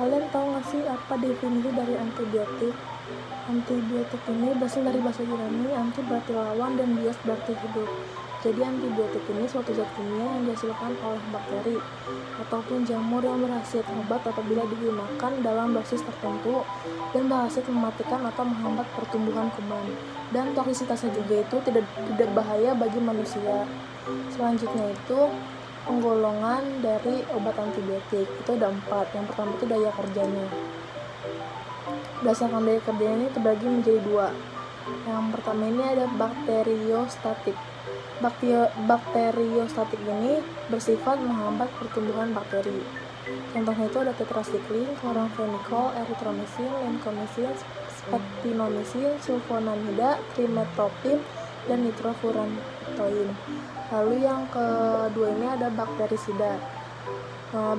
Kalian tahu nggak sih apa definisi dari antibiotik? Antibiotik ini berasal dari bahasa Yunani, anti berarti lawan dan bios berarti hidup. Jadi antibiotik ini suatu zat kimia yang dihasilkan oleh bakteri ataupun jamur yang berhasil obat apabila digunakan dalam dosis tertentu dan berhasil mematikan atau menghambat pertumbuhan kuman. Dan toksisitasnya juga itu tidak bahaya bagi manusia. Selanjutnya itu penggolongan dari obat antibiotik itu ada 4. Yang pertama itu daya kerjanya. Berdasarkan daya kerjanya ini terbagi menjadi 2. Yang pertama ini ada bakteriostatik. Bakteriostatik ini bersifat menghambat pertumbuhan bakteri. Contohnya itu ada tetrasiklin, chloramphenicol, erythromycin, lincomycin, spectinomycin, sulfonamida, trimetoprim, dan nitrofurantoin. Lalu yang kedua ini ada bakterisida.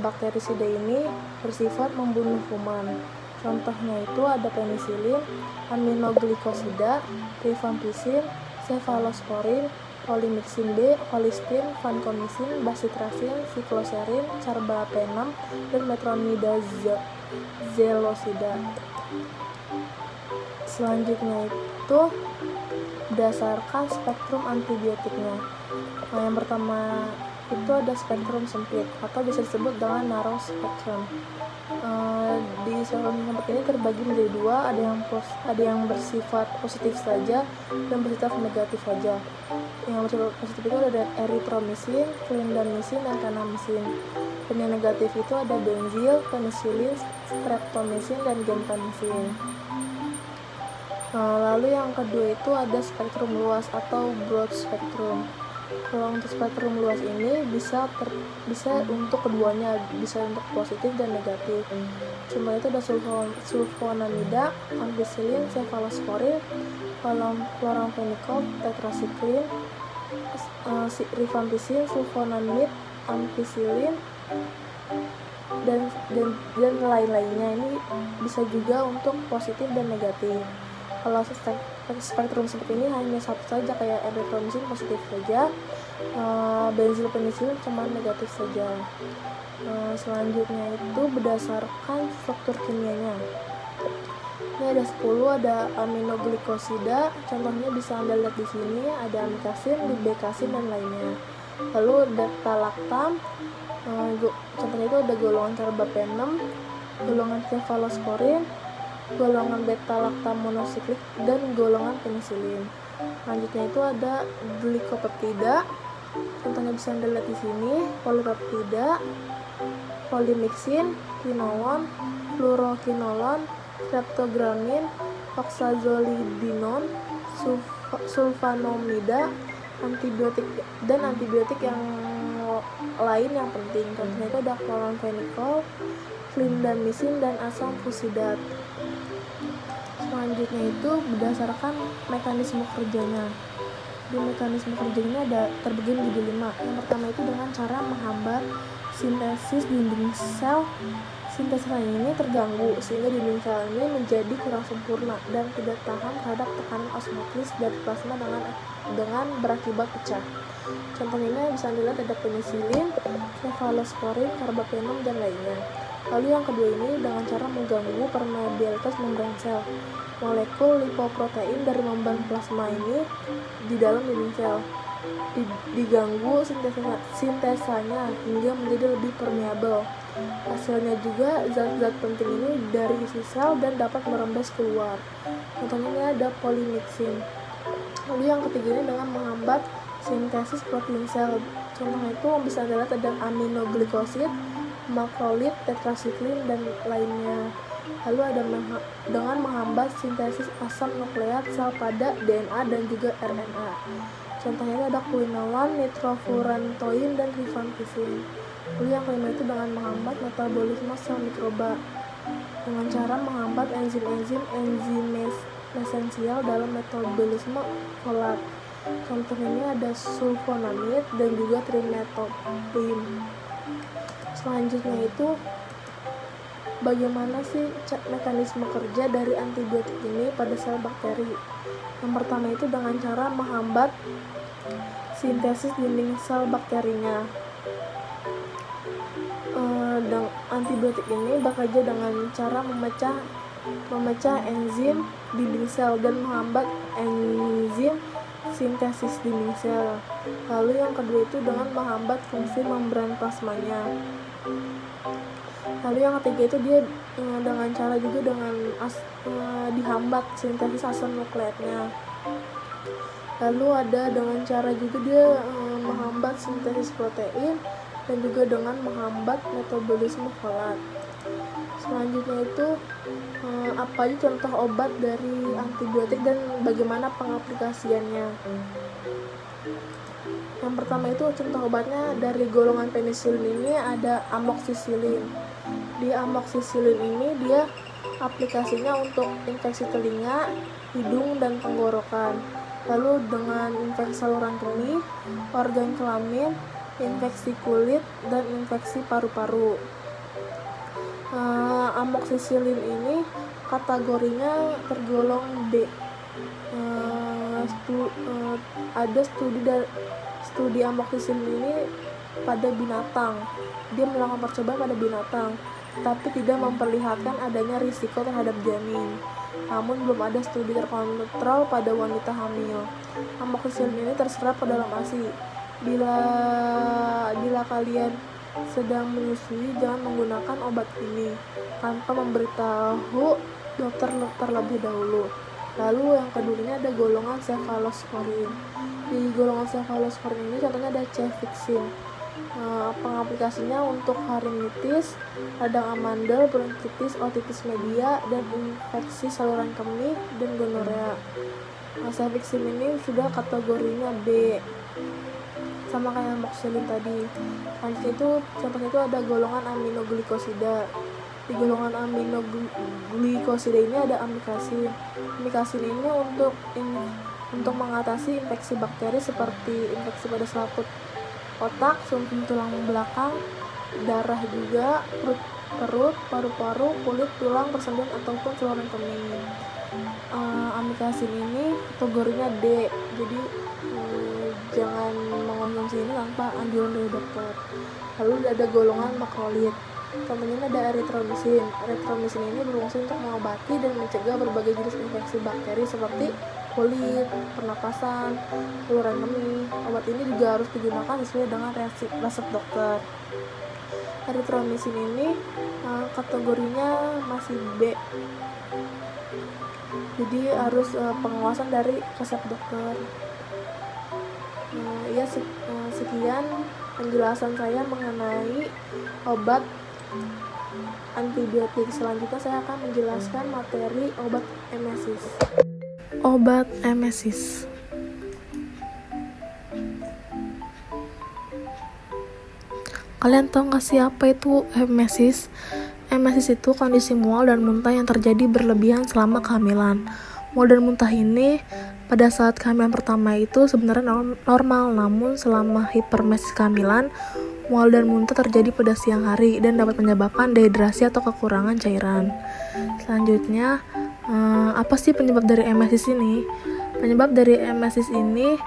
Bakterisida ini bersifat membunuh kuman. Contohnya itu ada penisilin, aminoglikosida, rifampicin, cefalosporin, polymyxin B, colistin, vancomycin, bacitracin, sikloserin, carbapenem, dan metronidazolida. Selanjutnya itu berdasarkan spektrum antibiotiknya. Yang pertama itu ada spektrum sempit atau bisa disebut dengan narrow spectrum. Di spektrum sempit ini terbagi menjadi 2, ada yang bersifat positif saja dan bersifat negatif saja. Yang bersifat positif itu ada erythromycin, clindamycin, dan kanamycin. Dan yang negatif itu ada benzil, penicillin, streptomycin, dan gentamicin. Lalu yang kedua itu ada spektrum luas atau broad spectrum. Kalau untuk spektrum luas ini bisa untuk keduanya, bisa untuk positif dan negatif. Cuma itu ada sulfonamida, ampicillin, cefalosporin, chloramphenicol, tetrasiklin, rifampicin, sulfonamid, ampicillin, dan lain-lainnya. Ini bisa juga untuk positif dan negatif. Kalau spektrum seperti ini hanya satu saja, kayak erythromycin positif saja, benzil penicillin cuma negatif saja. Selanjutnya itu berdasarkan struktur kimianya. Ini ada 10, ada aminoglikosida, contohnya bisa Anda lihat di sini, ada amikasin, libekasin, dan lainnya. Lalu beta-lactam, contohnya itu ada golongan carbapenem, golongan cefalosporin, golongan beta-lactam monosiklik, dan golongan penisilin. Selanjutnya itu ada glikopeptida, contohnya bisa Anda lihat di sini, polipeptida, polymyxin, quinolone, fluoroquinolone, streptogramin, oxazolidinone, sulfanomida, antibiotik yang lain yang penting. Contohnya itu ada chloramphenicol, clindamycin, dan asam fusidat. Selanjutnya itu berdasarkan mekanisme kerjanya. Di mekanisme kerjanya ada terbagi menjadi 5. Yang pertama itu dengan cara menghambat sintesis dinding sel. Sintesisnya ini terganggu sehingga dinding sel ini menjadi kurang sempurna dan tidak tahan terhadap tekanan osmotis dari plasma dengan berakibat pecah. Contohnya bisa dilihat ada penisilin, cefalosporin, carbapenem, dan lainnya. Lalu yang kedua ini dengan cara mengganggu permeabilitas membran sel. Molekul lipoprotein dari membran plasma ini di dalam dinding sel diganggu sintesanya hingga menjadi lebih permeabel. Hasilnya juga zat-zat penting ini dari isi sel dan dapat merembes keluar. Contohnya ini ada polymyxin. Lalu yang ketiga ini dengan menghambat sintesis protein sel. Contohnya itu bisa dilihat ada aminoglycosid, makrolid, tetrasiklin, dan lainnya. Lalu ada dengan menghambat sintesis asam nukleat sel pada DNA dan juga RNA. Contohnya ada quinolone, nitrofurantoin, dan rifampicin. Lalu yang kelima itu dengan menghambat metabolisme sel mikroba dengan cara menghambat enzim esensial dalam metabolisme folat. Contohnya ada sulfonamid dan juga trimetoprim. Selanjutnya itu bagaimana sih mekanisme kerja dari antibiotik ini pada sel bakteri? Yang pertama itu dengan cara menghambat sintesis dinding sel bakterinya. Antibiotik ini bekerja dengan cara memecah enzim dinding sel dan menghambat enzim sintesis dinding sel. Lalu yang kedua itu dengan menghambat fungsi membran plasmanya. Lalu yang ketiga itu dia dengan cara juga dengan dihambat sintesis asam nukleatnya. Lalu ada dengan cara juga dia menghambat sintesis protein dan juga dengan menghambat metabolisme folat. Selanjutnya itu apa aja contoh obat dari antibiotik dan bagaimana pengaplikasiannya. Yang pertama itu contoh obatnya dari golongan penisilin ini ada amoksisilin. Di amoksisilin ini dia aplikasinya untuk infeksi telinga, hidung, dan tenggorokan. Lalu dengan infeksi saluran kemih, organ kelamin, infeksi kulit, dan infeksi paru-paru. Amoksisilin ini kategorinya tergolong B. Ada studi amoksisilin ini pada binatang. Dia melakukan percobaan pada binatang, tapi tidak memperlihatkan adanya risiko terhadap janin. Namun belum ada studi terkontrol pada wanita hamil. Amoksisilin ini terserap ke dalam ASI. Bila kalian sedang menyusui, jangan menggunakan obat ini tanpa memberitahu dokter terlebih dahulu. Lalu yang keduanya ada golongan cefalosporin. Di golongan cefalosporin ini contohnya ada cefixin. Pengaplikasinya untuk faringitis, radang amandel, bronkitis, otitis media, dan infeksi saluran kemih dan gonorea. Cefixin ini sudah kategorinya B, sama kayak amoxicillin tadi. Selanjutnya itu contohnya itu ada golongan aminoglikosida. Di golongan aminoglikosida ini ada amikasin. Amikasin ini untuk mengatasi infeksi bakteri seperti infeksi pada selaput otak, sumsum tulang belakang, darah juga, perut, paru-paru, kulit, tulang, persendian ataupun saluran kemih. Amikasin ini kategorinya D, jadi jangan mengonsumsi ini tanpa anjuran dari dokter. Lalu ada golongan makrolid. Contohnya ada eritromisin. Eritromisin ini berfungsi untuk mengobati dan mencegah berbagai jenis infeksi bakteri seperti kulit, pernapasan, saluran kemih. Obat ini juga harus digunakan sesuai dengan resep dokter. Eritromisin ini kategorinya masih B, jadi harus pengawasan dari resep dokter. Sekian penjelasan saya mengenai obat antibiotik. Selanjutnya saya akan menjelaskan materi obat emesis. Obat emesis. Kalian tahu nggak sih apa itu emesis? Emesis itu kondisi mual dan muntah yang terjadi berlebihan selama kehamilan. Mual dan muntah ini pada saat kehamilan pertama itu sebenarnya normal, namun selama hipermesis kehamilan, mual dan muntah terjadi pada siang hari dan dapat menyebabkan dehidrasi atau kekurangan cairan. Selanjutnya, apa sih penyebab dari emesis ini? Penyebab dari emesis ini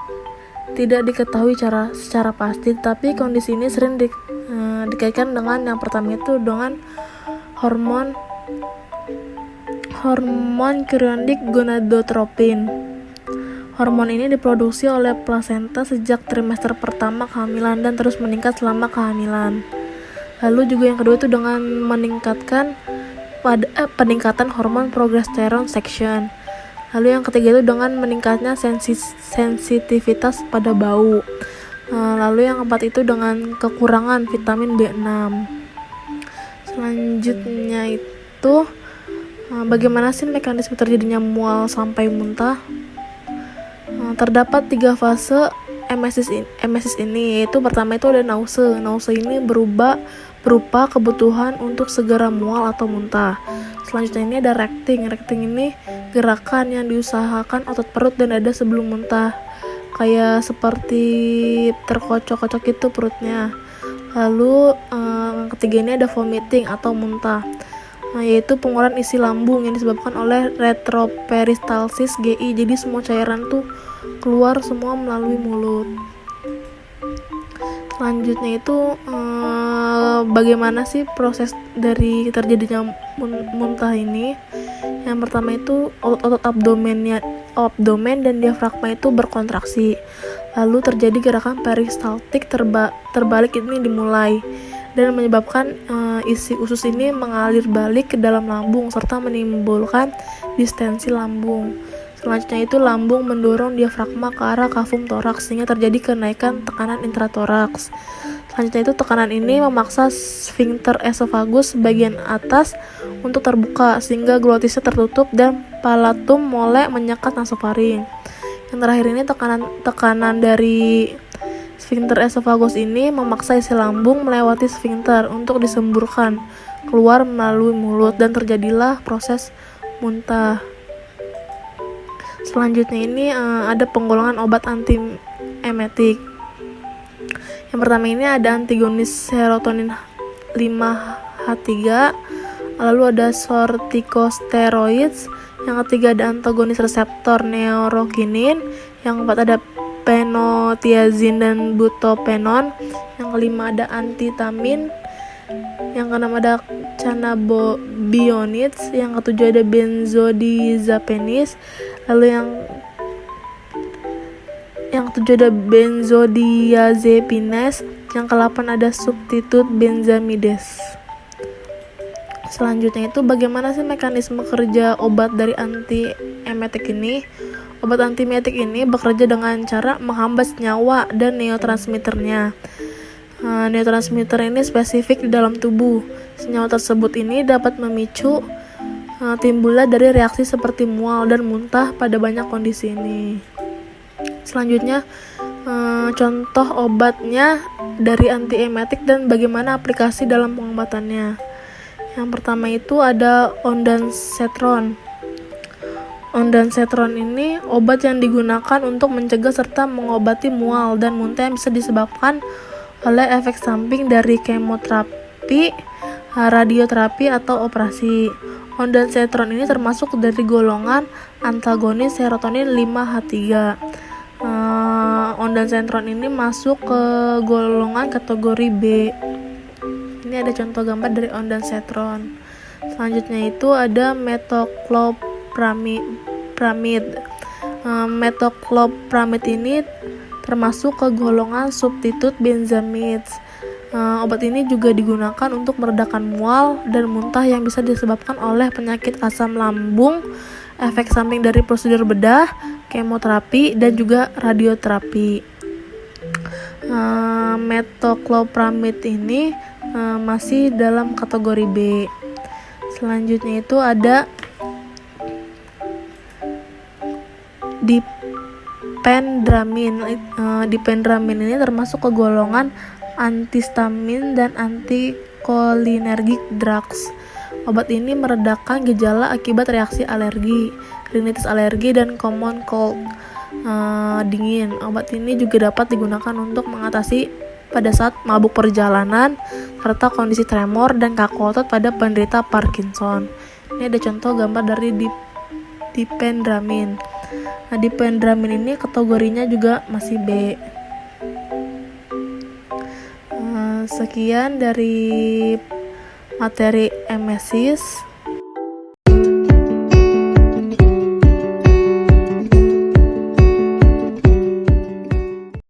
tidak diketahui secara pasti, tapi kondisi ini sering dikaitkan dengan yang pertama itu dengan hormon chorionic gonadotropin. Hormon ini diproduksi oleh plasenta sejak trimester pertama kehamilan dan terus meningkat selama kehamilan. Lalu juga yang kedua itu dengan peningkatan hormon progesteron section. Lalu yang ketiga itu dengan meningkatnya sensitivitas pada bau. Lalu yang keempat itu dengan kekurangan vitamin B6. Selanjutnya itu bagaimana sih mekanisme terjadinya mual sampai muntah? Terdapat 3 fase emesis ini, yaitu pertama itu ada nausea. Nausea ini berupa kebutuhan untuk segera mual atau muntah. Selanjutnya ini ada recting. Recting ini gerakan yang diusahakan otot perut dan dada sebelum muntah, kayak seperti terkocok-kocok itu perutnya. Lalu ketiga ini ada vomiting atau muntah, yaitu pengeluaran isi lambung yang disebabkan oleh retroperistalsis GI. Jadi semua cairan tuh keluar semua melalui mulut. Selanjutnya itu bagaimana sih proses dari terjadinya muntah ini? Yang pertama itu otot-otot abdomen dan diafragma itu berkontraksi. Lalu terjadi gerakan peristaltik terbalik ini dimulai dan menyebabkan isi usus ini mengalir balik ke dalam lambung serta menimbulkan distensi lambung. Selanjutnya itu lambung mendorong diafragma ke arah kafum toraks sehingga terjadi kenaikan tekanan intratoraks. Selanjutnya itu tekanan ini memaksa sfinkter esofagus bagian atas untuk terbuka sehingga glotisnya tertutup dan palatum mulai menyekat nasofaring. Yang terakhir ini tekanan dari sfinkter esofagus ini memaksa isi lambung melewati sfinkter untuk disemburkan keluar melalui mulut dan terjadilah proses muntah. Selanjutnya ini ada penggolongan obat antiemetik. Yang pertama ini ada antagonis serotonin 5H3, lalu ada corticosteroids, yang ketiga ada antagonis reseptor neurokinin, yang keempat ada penotiazin dan butopenon, yang kelima ada antitamin, yang keenam ada cannabidiol, yang ketujuh ada benzodiazepines, lalu yang ketujuh ada benzodiazepines, yang ke-8 ada substitut benzamides. Selanjutnya itu bagaimana sih mekanisme kerja obat dari antiemetik ini? Obat antiemetik ini bekerja dengan cara menghambat senyawa dan neurotransmitternya. Neurotransmitter ini spesifik di dalam tubuh. Senyawa tersebut ini dapat memicu timbulnya dari reaksi seperti mual dan muntah pada banyak kondisi ini. Selanjutnya contoh obatnya dari antiemetik dan bagaimana aplikasi dalam pengobatannya. Yang pertama itu ada ondansetron. Ondansetron ini obat yang digunakan untuk mencegah serta mengobati mual dan muntah yang bisa disebabkan oleh efek samping dari kemoterapi, radioterapi atau operasi. Ondansetron ini termasuk dari golongan antagonis serotonin 5H3. Ondansetron ini masuk ke golongan kategori B. Ini ada contoh gambar dari ondansetron. Selanjutnya itu ada metoclopramid. Metoclopramid ini termasuk ke golongan substitut benzamides. Obat ini juga digunakan untuk meredakan mual dan muntah yang bisa disebabkan oleh penyakit asam lambung, efek samping dari prosedur bedah, kemoterapi, dan juga radioterapi. Metoclopramid ini masih dalam kategori B. Selanjutnya itu ada diphendramin. Diphendramin ini termasuk ke golongan antihistamin dan anticholinergic drugs. Obat ini meredakan gejala akibat reaksi alergi, rinitis alergi, dan common cold dingin. Obat ini juga dapat digunakan untuk mengatasi pada saat mabuk perjalanan serta kondisi tremor dan kaku otot pada penderita Parkinson. Ini ada contoh gambar dari diphendramin. Diphendramin ini kategorinya juga masih B. Sekian dari materi emesis.